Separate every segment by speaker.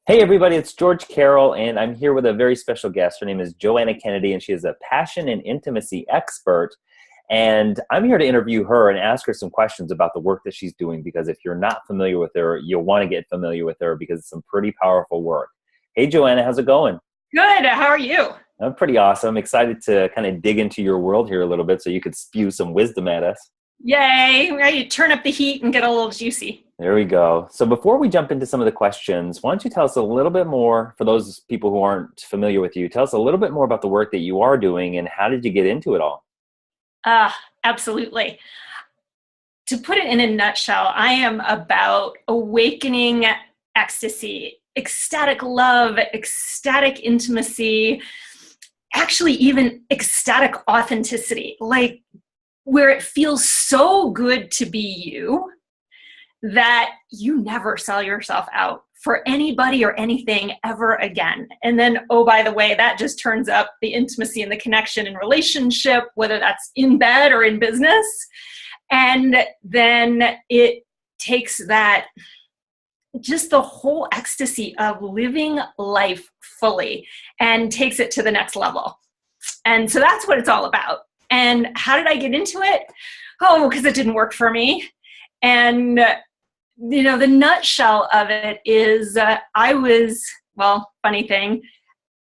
Speaker 1: Hey everybody, it's George Carroll, and I'm here with a very special guest. Her name is Joanna Kennedy, and she is a passion and intimacy expert. And I'm here to interview her and ask her some questions about the work that she's doing, because if you're not familiar with her, you'll want to get familiar with her because it's some pretty powerful work. Hey Joanna, how's it going?
Speaker 2: Good. How are you?
Speaker 1: I'm pretty awesome. I'm excited to kind of dig into your world here a little bit so you could spew some wisdom at us.
Speaker 2: Yay. Ready to turn up the heat and get a little juicy.
Speaker 1: There we go. So before we jump into some of the questions, why don't you tell us a little bit more, for those people who aren't familiar with you, tell us a little bit more about the work that you are doing and how did you get into it all?
Speaker 2: Absolutely. To put it in a nutshell, I am about awakening ecstasy, ecstatic love, ecstatic intimacy, actually even ecstatic authenticity, like where it feels so good to be you that you never sell yourself out for anybody or anything ever again. And then, oh, by the way, that just turns up the intimacy and the connection and relationship, whether that's in bed or in business. And then it takes that, just the whole ecstasy of living life fully and takes it to the next level. And so that's what it's all about. And how did I get into it? Oh, because it didn't work for me. And the nutshell of it is funny thing,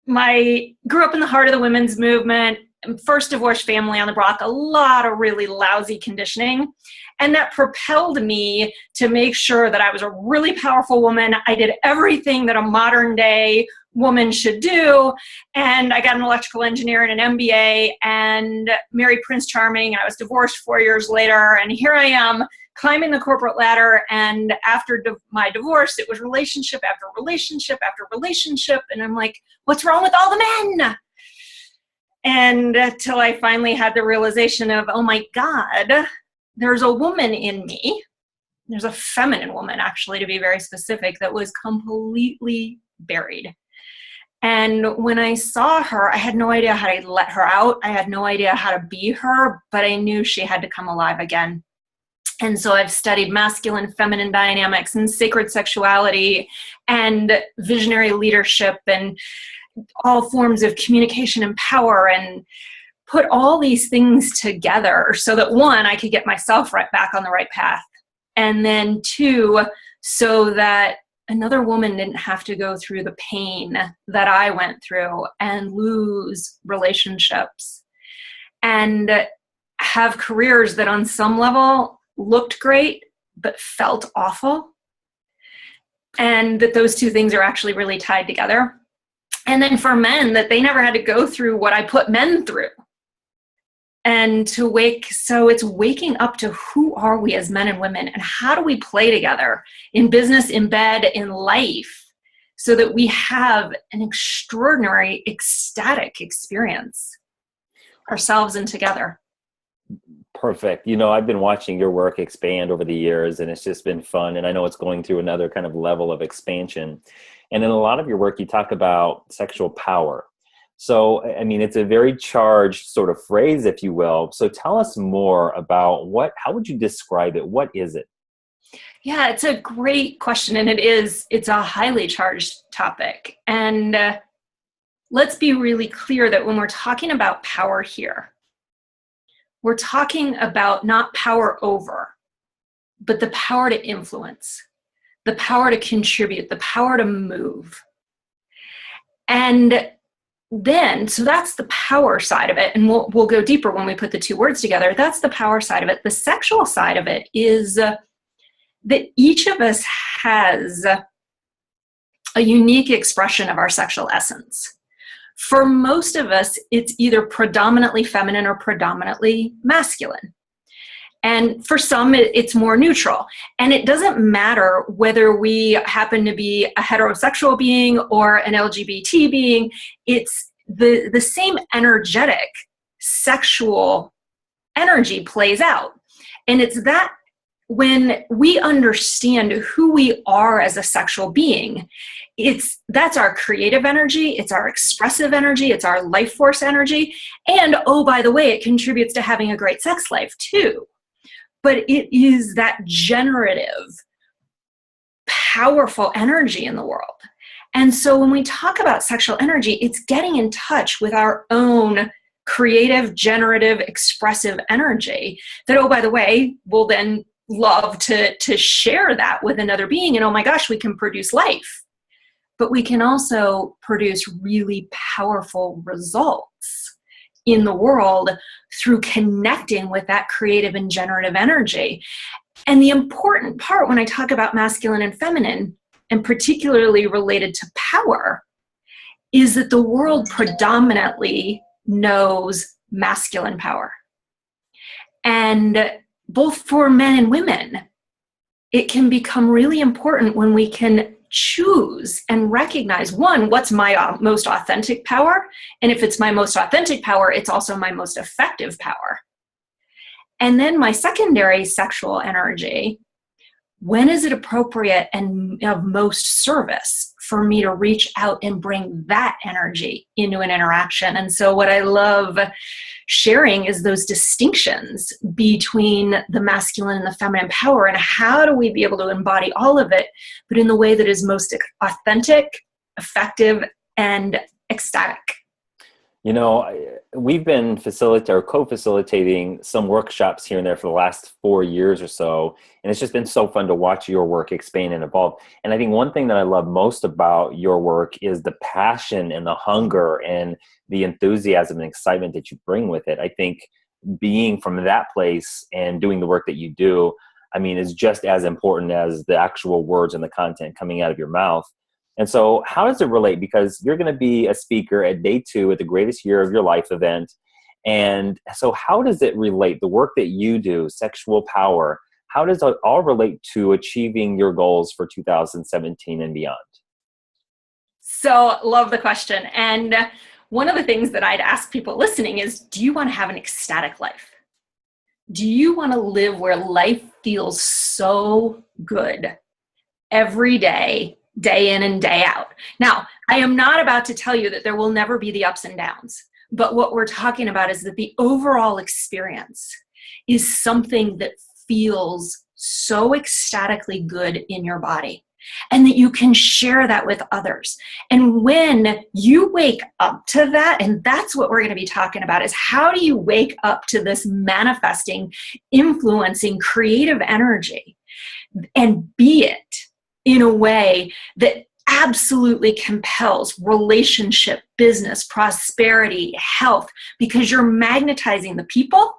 Speaker 2: grew up in the heart of the women's movement, first divorced family on the block, a lot of really lousy conditioning. And that propelled me to make sure that I was a really powerful woman. I did everything that a modern day woman should do. And I got an electrical engineer and an MBA and married Prince Charming. And I was divorced 4 years later. And here I am climbing the corporate ladder. And after my divorce, it was relationship after relationship after relationship. And I'm like, what's wrong with all the men? And till I finally had the realization of, oh my God, there's a woman in me. There's a feminine woman, actually, to be very specific, that was completely buried. And when I saw her, I had no idea how to let her out. I had no idea how to be her, but I knew she had to come alive again. And so I've studied masculine, feminine dynamics and sacred sexuality and visionary leadership and all forms of communication and power, and put all these things together so that, one, I could get myself right back on the right path. And then two, so that another woman didn't have to go through the pain that I went through and lose relationships and have careers that on some level looked great but felt awful. And that those two things are actually really tied together. And then for men, that they never had to go through what I put men through. And so it's waking up to who are we as men and women, and how do we play together in business, in bed, in life, so that we have an extraordinary, ecstatic experience ourselves and together.
Speaker 1: Perfect. I've been watching your work expand over the years, and it's just been fun. And I know it's going through another kind of level of expansion. And in a lot of your work, you talk about sexual power. So, I mean, it's a very charged sort of phrase, if you will. So tell us more about how would you describe it? What is it?
Speaker 2: Yeah, it's a great question. And it's a highly charged topic. And let's be really clear that when we're talking about power here, we're talking about not power over, but the power to influence, the power to contribute, the power to move. And then, so that's the power side of it. And we'll go deeper when we put the two words together. That's the power side of it. The sexual side of it is that each of us has a unique expression of our sexual essence. For most of us, it's either predominantly feminine or predominantly masculine. And for some, it's more neutral. And it doesn't matter whether we happen to be a heterosexual being or an LGBT being. It's the same energetic sexual energy plays out. And it's that when we understand who we are as a sexual being, that's our creative energy, it's our expressive energy, it's our life force energy. And oh, by the way, it contributes to having a great sex life too. But it is that generative, powerful energy in the world. And so when we talk about sexual energy, it's getting in touch with our own creative, generative, expressive energy that, oh, by the way, we'll then love to share that with another being. And oh my gosh, we can produce life. But we can also produce really powerful results in the world through connecting with that creative and generative energy. And the important part when I talk about masculine and feminine, and particularly related to power, is that the world predominantly knows masculine power. And both for men and women, it can become really important when we can choose and recognize, one, what's my most authentic power? And if it's my most authentic power, it's also my most effective power. And then my secondary sexual energy, when is it appropriate and of most service for me to reach out and bring that energy into an interaction? And so what I love sharing is those distinctions between the masculine and the feminine power, and how do we be able to embody all of it, but in the way that is most authentic, effective, and ecstatic.
Speaker 1: You know, we've been co-facilitating some workshops here and there for the last 4 years or so. And it's just been so fun to watch your work expand and evolve. And I think one thing that I love most about your work is the passion and the hunger and the enthusiasm and excitement that you bring with it. I think being from that place and doing the work that you do, I mean, is just as important as the actual words and the content coming out of your mouth. And so how does it relate? Because you're going to be a speaker at day 2 at the Greatest Year of Your Life event. And so how does it relate, the work that you do, sexual power, how does it all relate to achieving your goals for 2017 and beyond?
Speaker 2: So love the question. And one of the things that I'd ask people listening is, do you want to have an ecstatic life? Do you want to live where life feels so good every day, day in and day out? Now, I am not about to tell you that there will never be the ups and downs, but what we're talking about is that the overall experience is something that feels so ecstatically good in your body, and that you can share that with others. And when you wake up to that, and that's what we're going to be talking about, is how do you wake up to this manifesting, influencing, creative energy and be it in a way that absolutely compels relationship, business, prosperity, health, because you're magnetizing the people.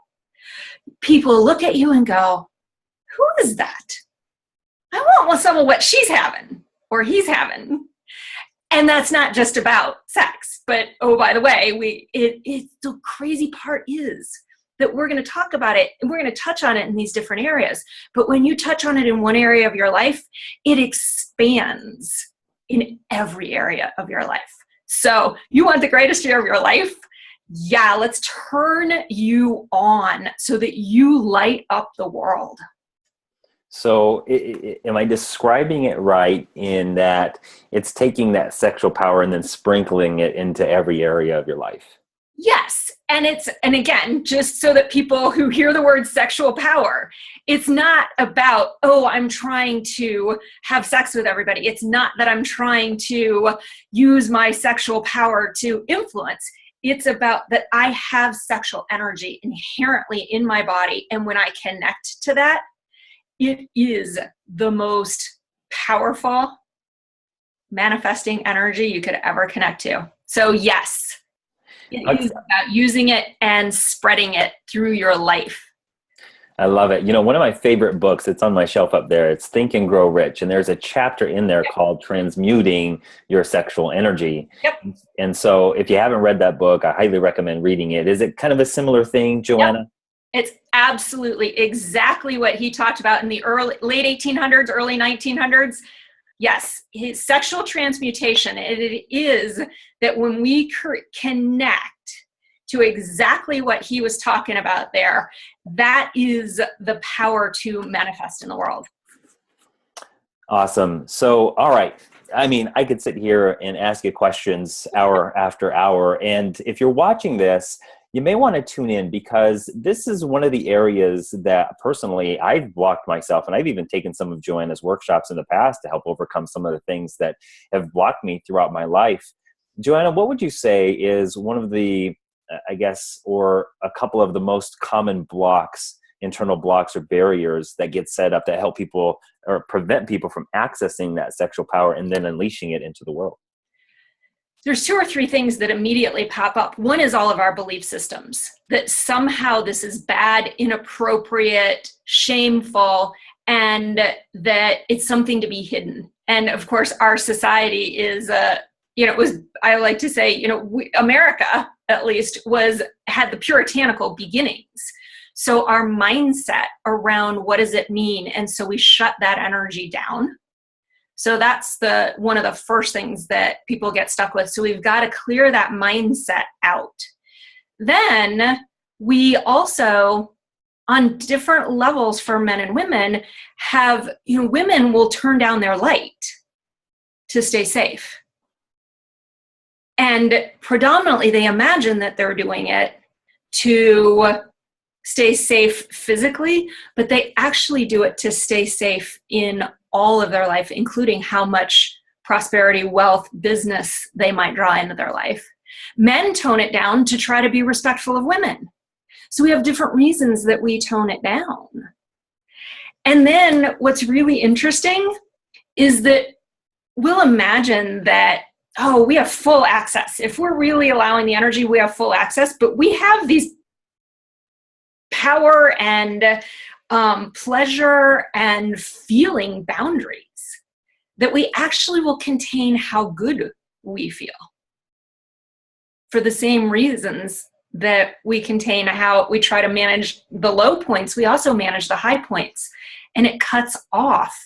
Speaker 2: People look at you and go, who is that? I want some of what she's having or he's having. And that's not just about sex, but oh, by the way, the crazy part is that we're going to talk about it and we're going to touch on it in these different areas. But when you touch on it in one area of your life, it expands in every area of your life. So you want the greatest year of your life? Yeah, let's turn you on so that you light up the world.
Speaker 1: So am I describing it right in that it's taking that sexual power and then sprinkling it into every area of your life?
Speaker 2: Yes. And again, just so that people who hear the word sexual power, it's not about, oh, I'm trying to have sex with everybody. It's not that I'm trying to use my sexual power to influence. It's about that I have sexual energy inherently in my body. And when I connect to that, it is the most powerful manifesting energy you could ever connect to. So yes, it is about using it and spreading it through your life.
Speaker 1: I love it. You know, one of my favorite books, it's on my shelf up there, it's Think and Grow Rich. And there's a chapter in there called Transmuting Your Sexual Energy.
Speaker 2: Yep.
Speaker 1: And so if you haven't read that book, I highly recommend reading it. Is it kind of a similar thing, Joanna?
Speaker 2: Yep. It's absolutely exactly what he talked about in the late 1800s, early 1900s. Yes, his sexual transmutation. It is that when we connect to exactly what he was talking about there, that is the power to manifest in the world.
Speaker 1: Awesome. So, all right. I mean, I could sit here and ask you questions hour after hour. And if you're watching this, you may want to tune in, because this is one of the areas that personally I've blocked myself, and I've even taken some of Joanna's workshops in the past to help overcome some of the things that have blocked me throughout my life. Joanna, what would you say is one of the, I guess, or a couple of the most common blocks, internal blocks or barriers that get set up that help people or prevent people from accessing that sexual power and then unleashing it into the world?
Speaker 2: There's two or three things that immediately pop up. One is all of our belief systems, that somehow this is bad, inappropriate, shameful, and that it's something to be hidden. And of course, our society is, I like to say, America at least had the puritanical beginnings. So our mindset around what does it mean? And so we shut that energy down. So that's one of the first things that people get stuck with. So we've got to clear that mindset out. Then we also, on different levels for men and women, have, women will turn down their light to stay safe. And predominantly they imagine that they're doing it to stay safe physically, but they actually do it to stay safe in all of their life, including how much prosperity, wealth, business they might draw into their life. Men tone it down to try to be respectful of women. So we have different reasons that we tone it down. And then what's really interesting is that we'll imagine that, oh, we have full access. If we're really allowing the energy, we have full access, but we have these power and pleasure and feeling boundaries that we actually will contain how good we feel. For the same reasons that we contain how we try to manage the low points, we also manage the high points, and it cuts off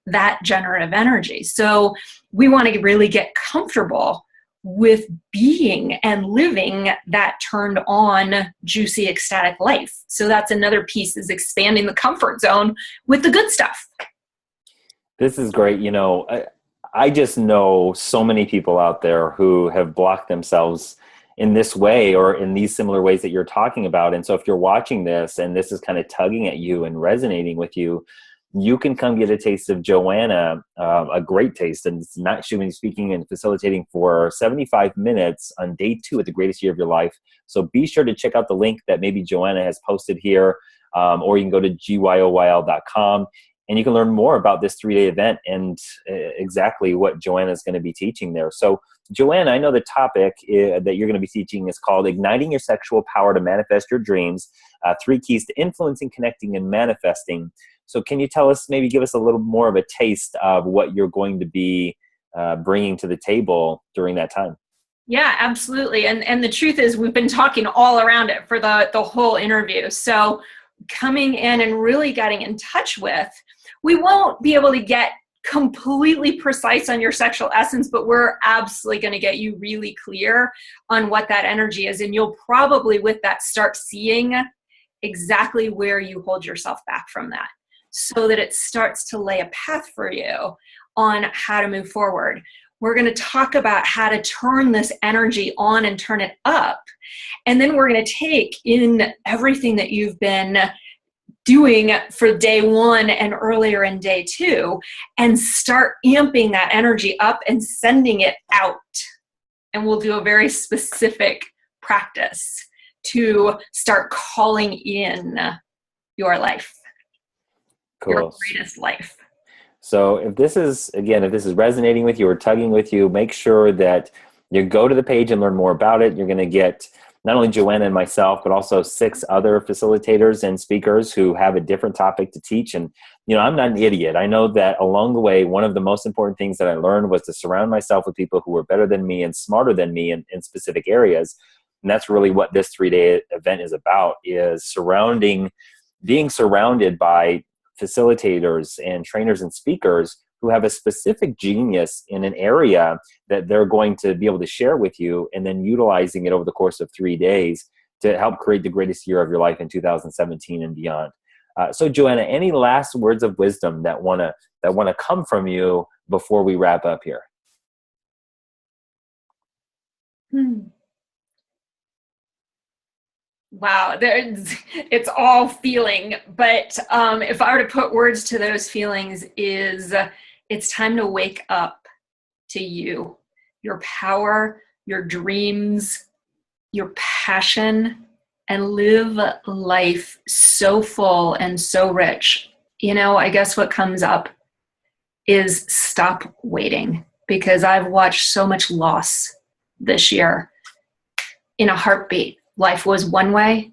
Speaker 2: that generative energy. So we want to really get comfortable with being and living that turned on, juicy, ecstatic life. So that's another piece, is expanding the comfort zone with the good stuff.
Speaker 1: This is great. I just know so many people out there who have blocked themselves in this way or in these similar ways that you're talking about. And so if you're watching this and this is kind of tugging at you and resonating with you, you can come get a taste of Joanna, a great taste. And it's not she will be speaking and facilitating for 75 minutes on day 2 at the greatest year of your life. So be sure to check out the link that maybe Joanna has posted here, or you can go to GYOYL.com and you can learn more about this 3-day event and exactly what Joanna is going to be teaching there. So Joanna, I know the topic that you're going to be teaching is called Igniting Your Sexual Power to Manifest Your Dreams, 3 Keys to Influencing, Connecting, and Manifesting. So can you tell us, maybe give us a little more of a taste of what you're going to be bringing to the table during that time?
Speaker 2: Yeah, absolutely. And the truth is, we've been talking all around it for the whole interview. So coming in and really getting in touch with, we won't be able to get completely precise on your sexual essence, but we're absolutely going to get you really clear on what that energy is. And you'll probably with that start seeing exactly where you hold yourself back from that, so that it starts to lay a path for you on how to move forward. We're going to talk about how to turn this energy on and turn it up. And then we're going to take in everything that you've been doing for day 1 and earlier in day 2 and start amping that energy up and sending it out. And we'll do a very specific practice to start calling in your life.
Speaker 1: Cool.
Speaker 2: Your greatest life.
Speaker 1: So if this is resonating with you or tugging with you, make sure that you go to the page and learn more about it. You're going to get not only Joanna and myself, but also 6 other facilitators and speakers who have a different topic to teach. And, I'm not an idiot. I know that along the way, one of the most important things that I learned was to surround myself with people who were better than me and smarter than me in specific areas. And that's really what this 3-day event is about, is being surrounded by facilitators and trainers and speakers who have a specific genius in an area that they're going to be able to share with you, and then utilizing it over the course of 3 days to help create the greatest year of your life in 2017 and beyond. So Joanna, any last words of wisdom that want to come from you before we wrap up here?
Speaker 2: Wow, it's all feeling. But if I were to put words to those feelings, is it's time to wake up to you, your power, your dreams, your passion, and live life so full and so rich. I guess what comes up is stop waiting, because I've watched so much loss this year. In a heartbeat, life was one way,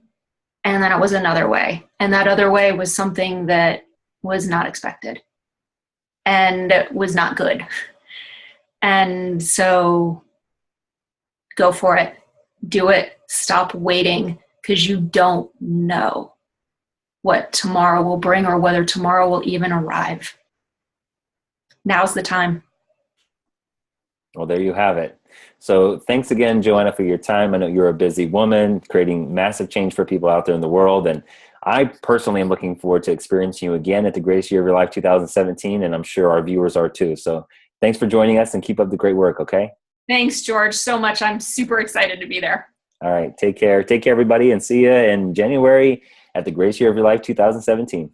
Speaker 2: and then it was another way. And that other way was something that was not expected and was not good. And so go for it. Do it. Stop waiting, because you don't know what tomorrow will bring or whether tomorrow will even arrive. Now's the time.
Speaker 1: Well, there you have it. So thanks again, Joanna, for your time. I know you're a busy woman creating massive change for people out there in the world. And I personally am looking forward to experiencing you again at the Greatest Year of Your Life 2017. And I'm sure our viewers are too. So thanks for joining us, and keep up the great work. Okay.
Speaker 2: Thanks, George, so much. I'm super excited to be there.
Speaker 1: All right. Take care. Take care, everybody. And see you in January at the Greatest Year of Your Life 2017.